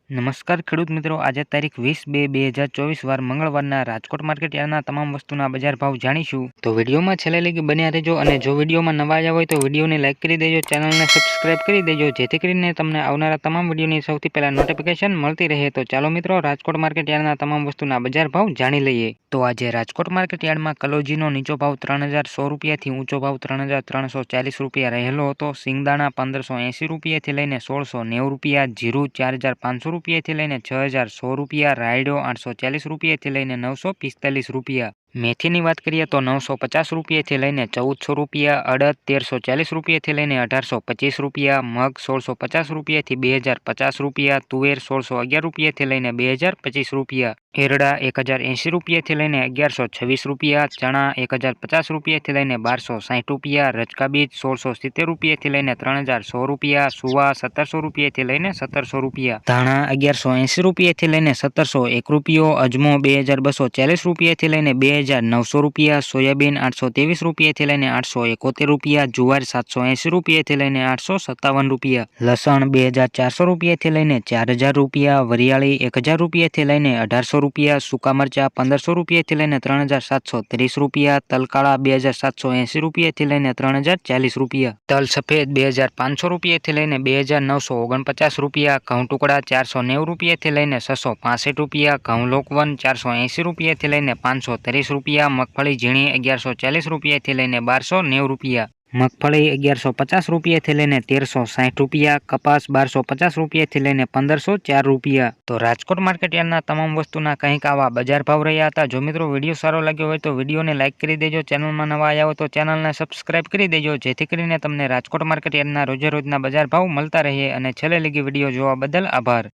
નમસ્કાર ખેડૂત મિત્રો, આજે તારીખ 20/2/2024 વાર મંગળવારના રાજકોટ માર્કેટ યાર્ડના તમામ વસ્તુના બજાર ભાવ જાણીશું. તો વિડીયોમાં છેલ્લે લગી બન્યા રહેજો અને જો વિડીયોમાં નવા આવ્યા હોય તો વિડીયોને લાઇક કરી દેજો, ચેનલને સબસ્ક્રાઇબ કરી દેજો જેથી કરીને તમને આવનારા તમામ વિડીયોની સૌથી પહેલા નોટિફિકેશન મળતી રહે. તો ચાલો મિત્રો, રાજકોટ માર્કેટ યાર્ડના તમામ વસ્તુના બજાર ભાવ જાણી લઈએ. તો આજે રાજકોટ માર્કેટ યાર્ડમાં કલોજીનો નીચો ભાવ 3016 રૂપિયાથી ઊંચો ભાવ 3340 રૂપિયા રહેલો હતો. સિંગદાણા 1580 રૂપિયાથી લઈને 1690 રૂપિયા, જીરું 4500 રૂપિયાથી લઈને 6016 રૂપિયા, રાયડો 840 રૂપિયાથી લઈને 945 રૂપિયા. મેથીની વાત કરીએ તો 950 રૂપિયાથી લઈને 1400 રૂપિયા, અડદ 1340 રૂપિયાથી લઈને 1825 રૂપિયા, મગ 1650 રૂપિયાથી 2050 રૂપિયા, તુવેર 1611 રૂપિયાથી લઈને 2025 રૂપિયા, એરડા 1080 રૂપિયાથી લઈને 1126 રૂપિયા, ચણા 1050 રૂપિયાથી લઈને 1260 રૂપિયા, રચકા બીજ 1670 રૂપિયાથી લઈને 30100 રૂપિયા, સુવા 1700 રૂપિયાથી લઈને 1700 રૂપિયા, ધાણા 1180 રૂપિયાથી લઈને 1701 રૂપિયો, અજમો 2240 રૂપિયાથી લઈને 2900 રૂપિયા, સોયાબીન 823 રૂપિયાથી લઈને 871 રૂપિયા, જુવાર 780 રૂપિયાથી લઈને 857 રૂપિયા, લસણ 2400 રૂપિયાથી લઈને 4000 રૂપિયા, વરિયાળી 1000 રૂપિયાથી લઈને 1800 રૂપિયા, સૂકા મરચા 1500 રૂપિયાથી લઈને 3730 રૂપિયા, તલકાળા 2780 રૂપિયાથી લઈને 3040 રૂપિયા, તલ સફેદ 2500 રૂપિયાથી લઈને 2949 રૂપિયા, ઘઉં ટુકડા 490 રૂપિયાથી લઈને 665 રૂપિયા, ઘઉં લોકવન 480 રૂપિયાથી લઈને 530 રૂપિયા, મગફળી ઝીણી 1140 રૂપિયાથી લઈને 1290 રૂપિયા, મગફળી 1150 રૂપિયાથી લઈને 1360 રૂપિયા, કપાસ 1250 રૂપિયાથી લઈને 1504 રૂપિયા. તો રાજકોટ માર્કેટ યાર્ડના તમામ વસ્તુના કંઈક આવા બજાર ભાવ રહ્યા હતા. જો મિત્રો વિડીયો સારો લાગ્યો હોય તો વિડીયોને લાઇક કરી દેજો, ચેનલમાં નવા આવ્યા હોય તો ચેનલને સબસ્ક્રાઇબ કરી દેજો જેથી કરીને તમને રાજકોટ માર્કેટ યાર્ડના રોજે રોજના બજાર ભાવ મળતા રહે. અને છેલ્લે લગી વિડીયો જોવા બદલ આભાર.